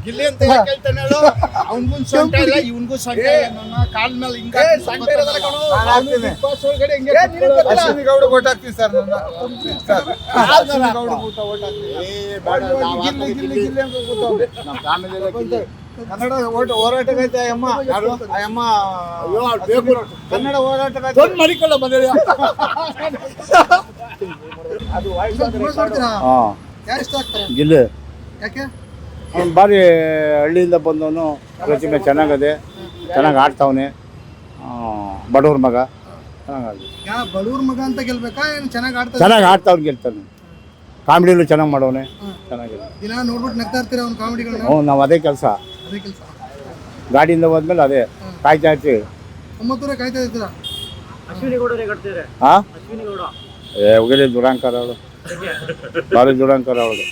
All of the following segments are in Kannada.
ಗಿಲ್ಲಿ ಅಂತ ಹೇಳ್ತಾನೆ ಅವನಿಗೂ ಸೊಂಟ ಇಲ್ಲ ಇವನಿಗೂ ಸೊಂಟ ಇಲ್ಲ ನನ್ನ ಕಾಲ್ ಮೇಲೆ ಹಿಂಗ ಅಶ್ವಿನಿ ಗೌಡ ಓಟ್ ಹಾಕ್ತೀವಿ ಸರ್. ಕನ್ನಡ ಹೋರಾಟಗೈತೆ ಅಮ್ಮ ಯಾರು ಅಮ್ಮ ಕನ್ನಡ ಹೋರಾಟಗಾರ ಮರಿಕೊಳ್ಳ ಬಂದ ಗಿಲ್ಲಿ ಅವ್ನು ಭಾರಿ ಹಳ್ಳಿಯಿಂದ ಬಂದವನು, ಪ್ರತಿಮೆ ಚೆನ್ನಾಗದೆ, ಚೆನ್ನಾಗಿ ಆಡ್ತಾವನೆ, ಬಡವ್ರ ಮಗ, ಬಡವ್ರ ಮಗ ಅಂತ ಗೆಲ್ಬೇಕಾ ಏನು ಚೆನ್ನಾಗಿ ಆಡ್ತಾವ್ನು, ಗೆಲ್ತಾನೆ. ಕಾಮಿಡಿಯಲ್ಲೂ ಚೆನ್ನಾಗಿ ಮಾಡೋನೆ, ಚೆನ್ನಾಗಿದೆ. ದಿನ ನೋಡ್ಬಿಟ್ಟು ನಗ್ತಾ ಇರ್ತೀರ ಅವ್ನ ಕಾಮಿಡಿಗಳನ್ನ? ಹ್ಞೂ, ನಾವು ಅದೇ ಕೆಲಸ. ಗಾಡಿಯಿಂದ ಹೋದ್ಮೇಲೆ ಅದೇ ಕಾಯ್ತಾ ಇರ್ತೀವಿ. 9 ಕಾಯ್ತಾ ಇರ್ತೀರ? ಹಾಂ, ಹೋಗಿಲ್ಲ ದುರಾಂಕರ ಅವಳು, ಭಾರಿ ದುರಾಂಕರ ಅವಳು.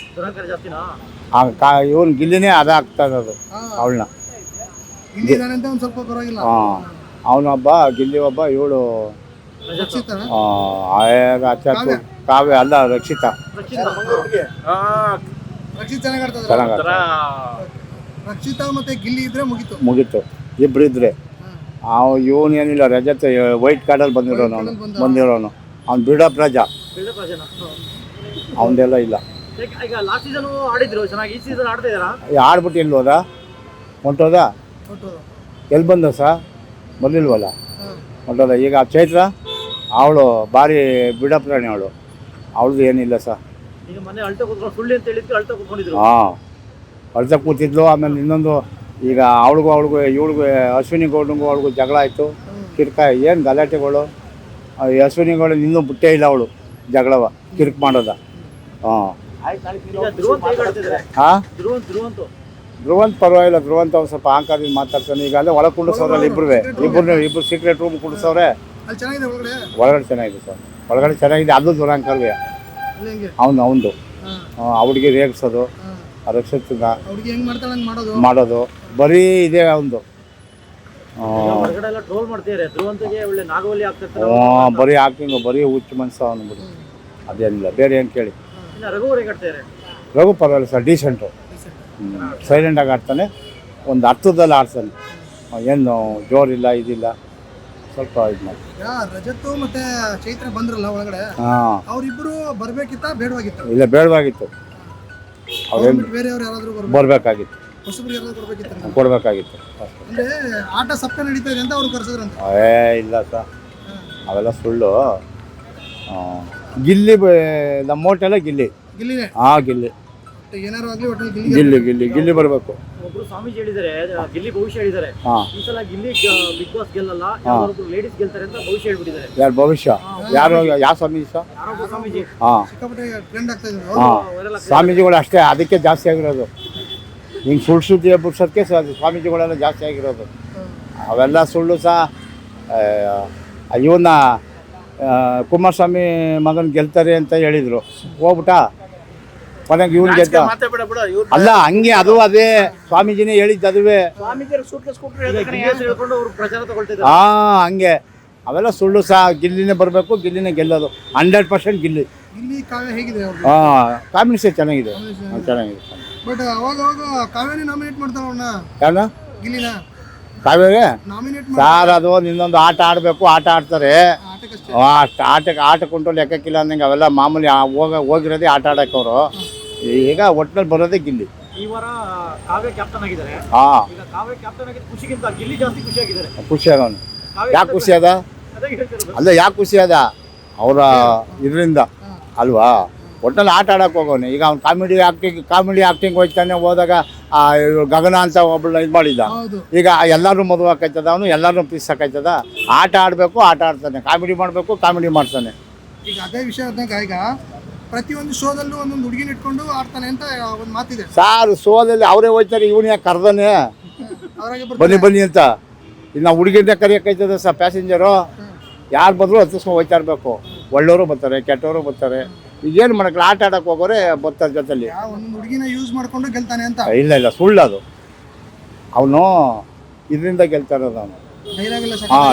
ಇವನು ಗಿಲ್ಲಿನೇ ಅದಾಗ್ತಾ ಇರೋದು ಅವಳನ್ನ. ಸ್ವಲ್ಪ ಪರವಾಗಿಲ್ಲ. ಹಾಂ, ಅವನೊಬ್ಬ ಗಿಲ್ಲಿ ಒಬ್ಬ, ಇವಳು ಕಾವ್ಯ ಅಲ್ಲ, ರಕ್ಷಿತಾ ಚೆನ್ನಾಗ. ರಕ್ಷಿತಾ ಮತ್ತೆ ಗಿಲ್ಲಿ ಇದ್ರೆ ಮುಗೀತು, ಇಬ್ರು ಇದ್ರೆ. ಇವನು ಏನಿಲ್ಲ, ರಜತ್ ವೈಟ್ ಕಾರ್ಡಲ್ಲಿ ಬಂದಿರೋನು ಅವ್ನು ಬಿಡಪ್ ರಜಾ, ಅವನದೆಲ್ಲ ಇಲ್ಲ. ಆಡ್ಬಿಟ್ಟು ಎಲ್ಲಿ ಹೋದ, ಹೊಂಟೋದ, ಎಲ್ಲಿ ಬಂದ ಬರ್ಲಿಲ್ವಲ್ಲ, ಹೊಂಟೋದ. ಈಗ ಚೈತ್ರ ಅವಳು ಭಾರಿ ಬಿಡಪ್ ರಾಣಿ, ಅವಳದು ಏನಿಲ್ಲ ಹಾಂ, ಅಳ್ತ ಕೂತಿದ್ಲು. ಆಮೇಲೆ ಇನ್ನೊಂದು, ಈಗ ಅವಳಿಗೂ ಇವಳಿಗೂ ಅಶ್ವಿನಿ ಗೌಡಂಗೂ ಅವಳಿಗೂ ಜಗಳ ಆಯಿತು, ಕಿರ್ಕ ಏನು ಗಲಾಟೆಗಳು. ಅಶ್ವಿನಿ ಗೌಡ ಇನ್ನೂ ಬಿಟ್ಟೇ ಇಲ್ಲ ಅವಳು ಜಗಳವ, ಕಿರ್ಕ್ ಮಾಡೋದ. ಹಾಂ ಹಾಂ, ಧ್ರುವಂತ್ ಪರವಾಗಿಲ್ಲ. ಧ್ರುವಂತ್ ಅವ್ನು ಸ್ವಲ್ಪ ಅಹಂಕಾರದಿಂದ ಮಾತಾಡ್ತಾನೆ. ಈಗ ಅಲ್ಲೇ ಒಳಗೆ ಕುಂಡಿಸೋರಲ್ಲ, ಇಬ್ಬರು ಸೀಕ್ರೆಟ್ ರೂಮ್ ಕುಡಿಸೋರೆ. ಒಳಗಡೆ ಚೆನ್ನಾಗಿದೆ ಸರ್, ಒಳಗಡೆ ಚೆನ್ನಾಗಿದೆ. ಅದು ದುರಾಂಕರವೇ ಅವನದು. ಅವ್ರಿಗೆ ರೇಗಿಸೋದು, ರಕ್ಷಿತ ಮಾಡೋದು ಬರೀ ಇದೆ ಅವನದು. ಬರೀ ಆಕ್ಟಿಂಗ್, ಬರೀ ಹುಚ್ಚು ಮನ್ಸ ಅವನು ಬಿಡಿ, ಅದೇನಿಲ್ಲ. ಬೇರೆ ಏನು ಕೇಳಿ. ರಘು ಪರವಾಗಿಲ್ಲ ಸರ್, ಡೀಸೆಂಟು, ಸೈಲೆಂಟಾಗಿ ಆಡ್ತಾನೆ, ಒಂದು ಅರ್ಥದಲ್ಲಿ ಆಡ್ತಾನೆ, ಏನು ಜೋರಿಲ್ಲ, ಇದಿಲ್ಲ, ಸ್ವಲ್ಪ ಇದು ಮಾಡಿ. ರಜತ್ ಮತ್ತೆ ಚೈತ್ರ ಬಂದ್ರಲ್ಲ ಒಳಗಡೆ, ಅವರಿಬ್ಬರು ಬರ್ಬೇಕಿತ್ತ ಬೇಡವಾಗಿತ್ತು? ಇಲ್ಲ, ಬೇಡವಾಗಿತ್ತು. ಅವ್ರೇನು ಬೇರೆಯವ್ರು ಯಾರಾದ್ರೂ ಬರಬೇಕಾಗಿತ್ತು, ಕೊಡಬೇಕಾಗಿತ್ತು. ಅಂದ್ರೆ ಆಟ ಸಪ್ತ ನಡೀತಾ ಇದೆ ಅಂತ ಅವ್ರು ಕರ್ಸಿದ್ರಂತ? ಇಲ್ಲ ಸರ್, ಅವೆಲ್ಲ ಸುಳ್ಳು. ಗಿಲ್ಲಿ ನಮ್ಮ ಹೋಟೆಲ್ಲ ಗಿಲ್ಲಿ. ಗಿಲ್ಲಿ ಏನಾರು ಆಗ್ಲಿ ಒಟ್ಟಲ್ಲಿ ಗಿಲ್ಲಿ ಬರಬೇಕು. ಒಬ್ರು ಸ್ವಾಮೀಜಿ ಹೇಳಿದ್ದಾರೆ, ಗಿಲ್ಲಿ ಭವಿಷ್ಯ ಹೇಳಿದ್ದಾರೆ. ಈ ಸಲ ಗಿಲ್ಲಿ ಬಿಗ್ ಬಾಸ್ ಗೆಲ್ಲಲ್ಲ, ಯಾರೊಬ್ರು ಲೇಡೀಸ್ ಗೆಲ್ತಾರೆ ಅಂತ ಭವಿಷ್ಯ ಹೇಳ್ಬಿಟ್ಟಿದ್ದಾರೆ. ಯಾರು ಭವಿಷ್ಯ? ಯಾವ ಸ್ವಾಮೀಜಿ ಸರ್? ಯಾರೊಬ್ಬ ಸ್ವಾಮೀಜಿ. ಟ್ರೆಂಡ್ ಆಗ್ತಾ ಇದೆ. ಸ್ವಾಮೀಜಿಗಳು ಅಷ್ಟೇ, ಅದಕ್ಕೆ ಜಾಸ್ತಿ ಆಗಿರೋದು. ಹಿಂಗೆ ಸುಳ್ಳು ಸುದ್ದಿ ಬಿಡ್ಸೋದಕ್ಕೆ ಸ್ವಾಮೀಜಿಗಳೆಲ್ಲ ಜಾಸ್ತಿ ಆಗಿರೋದು. ಅವೆಲ್ಲ ಸುಳ್ಳು ಸಹ. ಇವನ್ನ ಕುಮಾರಸ್ವಾಮಿ ಮಗನ ಗೆಲ್ತಾರೆ ಅಂತ ಹೇಳಿದರು, ಹೋಗ್ಬಿಟ್ಟ ಕೊನೆಗೆ ಇವನು ಗೆದ್ದ. ಅಲ್ಲ, ಹಂಗೆ ಅದು ಅದೇ ಸ್ವಾಮೀಜಿನೇ ಹೇಳಿದ್ದು, ಅದುವೇ. ಹಂಗೆ ಅವೆಲ್ಲ ಸುಳ್ಳು ಸಹ. ಗಿಲ್ಲಿನೇ ಬರಬೇಕು, ಗಿಲ್ಲಿನೇ ಗೆಲ್ಲೋದು 100% ಗಿಲ್ಲಿ. ಕಾಂಬಿನೇಷನ್ ಚೆನ್ನಾಗಿದೆ. ಬಟ್ ಅವಾಗ ಕಾವ್ಯನೇ ನಾಮಿನೇಟ್ ಮಾಡ್ತಾರಣ್ಣ. ಯಾರನ್ನ? ಗಿಲ್ಲಿನ ಕಾವ್ಯವೇ ನಾಮಿನೇಟ್ ಸಾರ್. ಅದು ನಿನ್ನೊಂದು ಆಟ ಆಡಬೇಕು, ಆಟ ಆಡ್ತಾರೆ. ಆಟಕ್ಕುಂಟು ಲೆಕ್ಕಕ್ಕಿಲ್ಲ ಅಂದಂಗೆ ಅವೆಲ್ಲ ಮಾಮೂಲಿ. ಹೋಗಿರೋದೇ ಆಟ ಆಡಕ್ಕೆ ಅವರು. ಈಗ ಒಟ್ಟಿನಲ್ಲಿ ಬರೋದೇ ಗಿಲ್ಲಿ. ಈ ವಾರ ಕಾವ್ಯ ಕ್ಯಾಪ್ಟನ್ ಆಗಿದ್ದಾರೆ. ಈಗ ಕಾವ್ಯ ಕ್ಯಾಪ್ಟನ್ ಆಗಿದ್ದ ಖುಷಿಗಿಂತ ಗಿಲ್ಲಿ ಜಾಸ್ತಿ ಖುಷಿಯಾಗಿದ್ದಾರೆ. ಖುಷಿ ಆಗೋನು. ಯಾಕೆ ಖುಷಿ ಅದ? ಅಲ್ಲ, ಯಾಕೆ ಖುಷಿ ಅದ? ಅವರ ಇದರಿಂದ ಅಲ್ವಾ? ಒಟ್ಟಿನಲ್ಲಿ ಆಟ ಆಡಕ್ಕೆ ಹೋಗೋನು. ಈಗ ಅವ್ನು ಕಾಮಿಡಿ ಆಕ್ಟಿಂಗ್ ಹೋದಾಗ ಗಗನ ಅಂತ ಒಬ್ಬಳನ್ನ ಇದು ಮಾಡಿದ್ದ. ಈಗ ಎಲ್ಲರೂ ಮದುವೆ ಹಾಕೈತದ, ಅವನು ಎಲ್ಲರೂ ಪೀಸ್ ಹಾಕೈತದ. ಆಟ ಆಡಬೇಕು, ಆಟ ಆಡ್ತಾನೆ. ಕಾಮಿಡಿ ಮಾಡಬೇಕು, ಕಾಮಿಡಿ ಮಾಡ್ತಾನೆ. ಈಗ ಅದೇ ವಿಷಯ ಈಗ ಪ್ರತಿಯೊಂದು ಶೋದಲ್ಲೂ ಒಂದೊಂದು ಹುಡುಗಿನ ಇಟ್ಕೊಂಡು ಆಡ್ತಾನೆ ಅಂತ ಒಂದು ಮಾತಿದೆ ಸಾರ್. ಶೋದಲ್ಲಿ ಅವರೇ ಹೋಯ್ತಾರೆ, ಇವನು ಯಾಕೆ ಕರ್ದಾನೆ ಬನ್ನಿ ಅಂತ. ಇನ್ನು ಹುಡುಗಿಂದ ಕರಿಯಕ್ಕೈತದ ಸರ್. ಪ್ಯಾಸೆಂಜರು ಯಾರು ಬಂದರೂ ಹತ್ತಿಸ್ಕೊಂಡು ಹೋಯ್ತಾ ಇರಬೇಕು. ಒಳ್ಳೆಯವರು ಬರ್ತಾರೆ, ಕೆಟ್ಟವರು ಬರ್ತಾರೆ. ಈಗೇನು ಮಾಡಕ್ಕೆ, ಆಟ ಆಡಕ್ಕೆ ಹೋಗೋರೆ ಬರ್ತಾರೆ ಜೊತೆಲಿ. ಹುಡುಗಿನ ಯೂಸ್ ಮಾಡ್ಕೊಂಡು ಗೆಲ್ತಾನೆ ಅಂತ? ಇಲ್ಲ, ಸುಳ್ಳದು. ಅವನು ಇದರಿಂದ ಗೆಲ್ತಾ ಇರೋದು ಅವನು.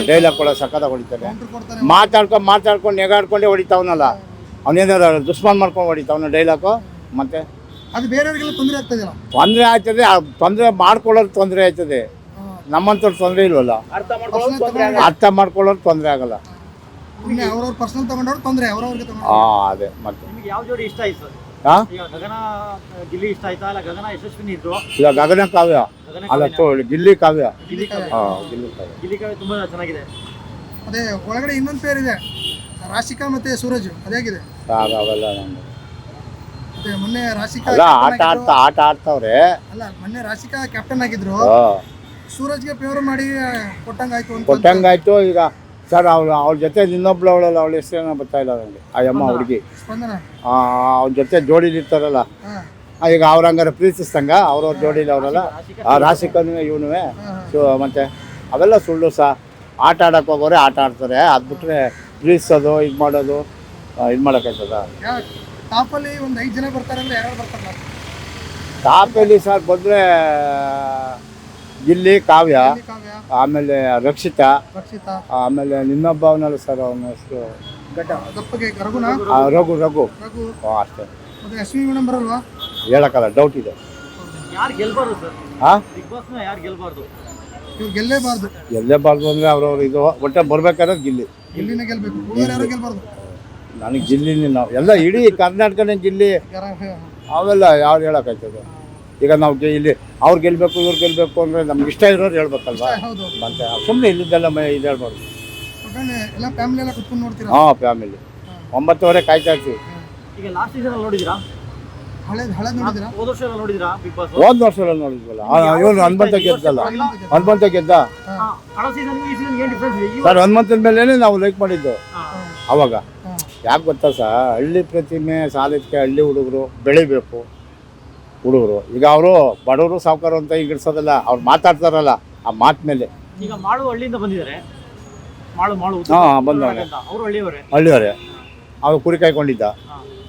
ಡೈಲಾಗ್ ಕೂಡ ಸಕ್ಕತ್ತಾಗಿ ಹೊಡಿತಾನೆ. ಮಾತಾಡ್ಕೊಂಡು ನೆಗಾಡ್ಕೊಂಡೇ ಹೊಡಿತಾವನಲ್ಲ. ಅವನೇನಾರ ದುಶ್ಮನ್ ಮಾಡ್ಕೊಂಡು ಹೊಡಿತಾವನ ಡೈಲಾಗು. ಮತ್ತೆ ಅದು ಬೇರೆಯವರಿಗೆಲ್ಲ ತೊಂದರೆ ಆಗ್ತದಿಲ್ಲ. ತೊಂದರೆ ಆಯ್ತದೆ, ತೊಂದರೆ ಮಾಡ್ಕೊಳ್ಳೋರು ತೊಂದರೆ ಆಯ್ತದೆ. ನಮ್ಮಂಥವ್ರು ತೊಂದರೆ ಇಲ್ವಲ್ಲ, ಅರ್ಥ ಮಾಡ್ಕೊಳ್ಳೋರು ತೊಂದರೆ ಆಗಲ್ಲ. ಸುಮ್ಮನೆ ಅವ್ರವ್ರ ಪರ್ಸನಲ್ ತಗೊಂಡವ್ರು ತೊಂದರೆ, ಅವ್ರವ್ರಿಗೆ ತಗೊಂಡು. ಅದೇ ಮತ್ತೆ ನಿಮ್ಗೆ ಯಾವ ಜೋಡಿ ಇಷ್ಟ ಆಯ್ತು ಸರ್? ಈಗ ಗಗನ ಗಿಲ್ಲಿ ಇಷ್ಟ ಆಯ್ತಾ, ಇಲ್ಲ ಗಗನ ಯಶಸ್ವಿನಿ ಇದ್ರು? ಈಗ ಗಗನ ಕಾವ್ಯ ಅಲ್ಲ, ಗಿಲ್ಲಿ ಕಾವ್ಯ. ಗಿಲ್ಲಿ ಕಾವ್ಯ. ಗಿಲ್ಲಿ ಕಾವ್ಯ, ಗಿಲ್ಲಿ ಕಾವ್ಯ ತುಂಬಾ ಚೆನ್ನಾಗಿದೆ. ಅದೇ ಒಳಗಡೆ ಇನ್ನೊಂದು ಪೇರ್ ಇದೆ, ರಾಶಿಕಾ ಮತ್ತೆ ಸೂರಜ್. ಅದೇಗಿದೆ ಅವೆಲ್ಲ ನಮ್ಗೆ ಅದೇ ಮೊನ್ನೆ ರಾಶಿಕಾ ಅಲ್ಲ, captain ಆಟ ಆಡ್ತಾವ್ರೆ. ಅಲ್ಲ ಮೊನ್ನೆ ರಾಶಿಕಾ ಕ್ಯಾಪ್ಟನ್ ಆಗಿದ್ರು, ಸೂರಜ್ಗೆ ಫೇವರ್ ಮಾಡಿ ಕೊಟ್ಟಂಗಾಯ್ತು ಅಂತ. ಕೊಟ್ಟಂಗಾಯ್ತು. ಈಗ ಸರ್ ಅವ್ರ ಜೊತೆ ಇನ್ನೊಬ್ಳು ಅವಳಲ್ಲ, ಅವಳ ಹೆಸರೇನೋ ಬರ್ತಾ ಇಲ್ಲ ನನಗೆ, ಆ ಅಮ್ಮ ಹುಡುಗಿ. ಸ್ಪಂದನ. ಅವ್ರ ಜೊತೆ ಜೋಡಿಲಿರ್ತಾರಲ್ಲ, ಈಗ ಅವ್ರ ಹಂಗಾರೆ ಪ್ರೀತಿಸ್ತಂಗ ಅವ್ರವ್ರ ಜೋಡಿಲಿ ಅವರಲ್ಲ, ಆ ರಾಶಿಕನು ಇವನು. ಮತ್ತೆ ಅವೆಲ್ಲ ಸುಳ್ಳು ಆಟ ಆಡಕ್ಕೆ ಹೋಗೋರೆ ಆಟ ಆಡ್ತಾರೆ. ಅದು ಬಿಟ್ಟರೆ ಪ್ರೀತಿಸೋದು ಇದು ಮಾಡೋದು ಇದು ಮಾಡೋಕ್ಕಾಯ್ತದ? ಟಾಪಲ್ಲಿ ಒಂದು 5 ಜನ ಬರ್ತಾರೆ ಅಂದ್ರೆ ಯಾರು ಬರ್ತಾರಲ್ಲ ಟಾಪಲ್ಲಿ ಸರ್ ಬಂದರೆ ಗಿಲ್ಲಿ ಕಾವ್ಯ, ಕಾವ್ಯ, ಆಮೇಲೆ ರಕ್ಷಿತಾ, ರಕ್ಷಿತಾ, ಆಮೇಲೆ ಇನ್ನೊಬ್ಬ ಅವನಲ್ಲ ಸರ್, ಅವನ ಹೆಸರು ಗಪ್ಪಗೆ ರಘುನಾ, ರಘು ರಘು. ಅಷ್ಟೇ. ಮತ್ತೆ ಅಶ್ವಿನಿ ಮೇಡಮ್ ಬರಲ್ವಾ? ಹೇಳಕ್ಕಲ್ಲ, ಡೌಟ್ ಇದೆ. ಯಾರು ಗೆಲ್ಬಾರ್ದು ಸರ್ ಹಾಂ, ಬಿಗ್ ಬಾಸ್ ನ? ಯಾರು ಗೆಲ್ಬಾರ್ದು? ಇವ್ರು ಗೆಲ್ಲೇಬಾರ್ದು. ಗೆಲ್ಲೇಬಾರ್ದು ಅಂದರೆ ಅವ್ರವ್ರು ಇದು ಒಟ್ಟೆ ಬರ್ಬೇಕಾದ್ರೆ ಗಿಲ್ಲಿ. ಗಿಲ್ಲಿನೇ ಗೆಲ್ಬೇಕು, ಉಳಿದವ್ರು ಯಾರು ಗೆಲ್ಬಾರ್ದು. ನನಗೆ ಗಿಲ್ಲಿನೇ, ನಾವು ಎಲ್ಲ ಇಡೀ ಕರ್ನಾಟಕನೇ ಗಿಲ್ಲಿ. ಅವೆಲ್ಲ ಯಾರು ಹೇಳೋಕ್ಕಾಯ್ತದೆ? ಈಗ ನಾವು ಇಲ್ಲಿ ಅವ್ರು ಗೆಲ್ಲಬೇಕು ಇವ್ರು ಗೆಲ್ಲಬೇಕು ಅಂದರೆ ನಮ್ಗೆ ಇಷ್ಟ ಇರೋರು ಹೇಳ್ಬೇಕಲ್ವಾ? ಹೌದು. ಮತ್ತೆ ಸುಮ್ಮನೆ ಇಲ್ಲಿದ್ದೆಲ್ಲ ಇದು ಹೇಳ್ಬಾರ್ದು. ಎಲ್ಲ ಫ್ಯಾಮಿಲಿ ಎಲ್ಲ ಕುತ್ಕೊಂಡು ನೋಡ್ತೀರಾ? ಹಾಂ, ಫ್ಯಾಮಿಲಿ 9:30 ಕಾಯ್ತಾ ಇರ್ತೀವಿ. ಈಗ ಲಾಸ್ಟ್ ಸೀಸನ್ ನೋಡಿದಿರಾ? ಹಳೇದ್ ನೋಡಿದಿರಾ? ಹೋದ ವರ್ಷ ಎಲ್ಲ ನೋಡಿದಿರಾ ಬಿಗ್ ಬಾಸ್? ಹೋದ ವರ್ಷದಲ್ಲಿ ನೋಡಿದ್ವಲ್ಲ, ಇವನು ಹನುಮಂತ ಗೆದ್ದಲ್ಲ, ಹನುಮಂತ ಗೆದ್ದ ಕಳೆದ ಸೀಸನ್ ಈ ಸೀಸನ್ ಏನು ಡಿಫ್ರೆನ್ಸ್ ಇದೆ? ಸರ್. ಹನುಮಂತನ ಮೇಲೇ ನಾವು ಲೈಕ್ ಮಾಡಿದ್ದು ಅವಾಗ. ಯಾಕೆ ಗೊತ್ತಾ ಸರ್, ಹಳ್ಳಿ ಪ್ರತಿಮೆ ಸಾಲಿದ್ಕೆ ಹಳ್ಳಿ ಹುಡುಗರು ಬೆಳಿಬೇಕು. ಹುಡುಗರು ಈಗ ಅವರು ಬಡವರು ಸಾವುಕಾರ ಅಂತ ಈಗಿಡ್ಸೋದಲ್ಲ, ಅವ್ರು ಮಾತಾಡ್ತಾರಲ್ಲ ಆ ಮಾತು ಮೇಲೆ. ಈಗ ಮಾಳು ಹಳ್ಳಿಯಿಂದ ಬಂದಿದ್ದಾರೆ, ಮಾಳು ಬಂದವರೆ, ಅವರು ಹಳ್ಳಿಯವರೇ. ಹಳ್ಳಿಯವರೇ. ಅವ್ರು ಕುರಿ ಕಾಯ್ಕೊಂಡಿದ್ದ,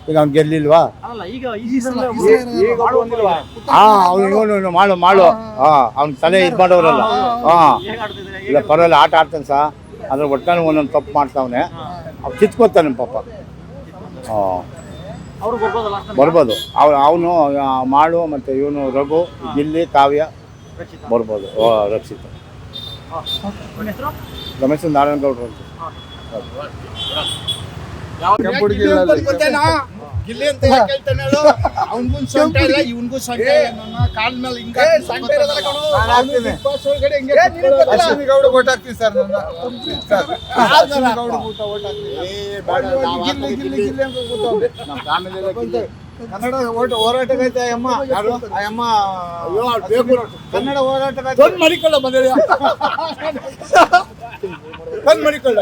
ಈಗ ಅವ್ನು ಗೆಲ್ಲಿಲ್ವಾ? ಅಲ್ಲ, ಈಗ ಈ ಸೀಸನ್ ಇವನು ಮಾಡು ಅವ್ನ ತಲೆ ಇದು ಮಾಡೋರಲ್ಲ. ಇಲ್ಲ ಪರವಾಗಿಲ್ಲ, ಆಟ ಆಡ್ತಾನೆ ಸಹ, ಅದ್ರ ಒಟ್ಟಿನಲ್ಲಿ ಒಂದೊಂದು ತಪ್ಪು ಮಾಡ್ತಾವನೆ, ಅವ್ನು ಕಿತ್ಕೋತಾನೆ ಪಾಪ. ಅವರು ಬರ್ಬೋದಲ್ಲ? ಬರ್ಬೋದು. ಅವನು ಮಾಡು ಮತ್ತು ಇವನು ರಘು, ಗಿಲ್ಲಿ, ಕಾವ್ಯ ಬರ್ಬೋದು. ರಕ್ಷಿತ. ರಮೇಶ್ ನಾರಾಯಣಗೌಡರು ಅಂತ. ಗಿಲ್ಲಿ ಅಂತ ಕೇಳ್ತಾನೆ ಹೇಳು. ಅವನಿಗೂ ಸೊಂಟ ಇಲ್ಲ, ಇವನಿಗೂ ಸೊಂಟ ಇಲ್ಲ. ನನ್ನ ಕಾಲ್ ಮೇಲೆ ಹಿಂಗ ಬಿಗ್ ಬಾಸ್ ಒಳಗಡೆ ಹಿಂಗೆ ಅಶ್ವಿನಿ ಗೌಡ ಓಟ್ ಹಾಕ್ತೀನಿ ಸರ್. ಕನ್ನಡ ಹೋರಾಟಗಾರ್ತಿ ಅಮ್ಮ, ಅಮ್ಮ ಕನ್ನಡ ಹೋರಾಟಗಾರ್ತಿ. ಬಂದ್ ಮಾಡಿಕೊಳ್ಳ ಮನೆಯ ಬಂದ್ ಮಾಡಿಕೊಳ್ಳ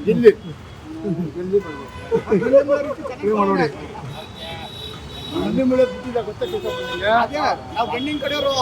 ಗಿಲ್ಲಿ ಗೊತ್ತಾಗ್ತದೆ. ನಾವು ಗಂಡಿನ ಕಡೆಯವರು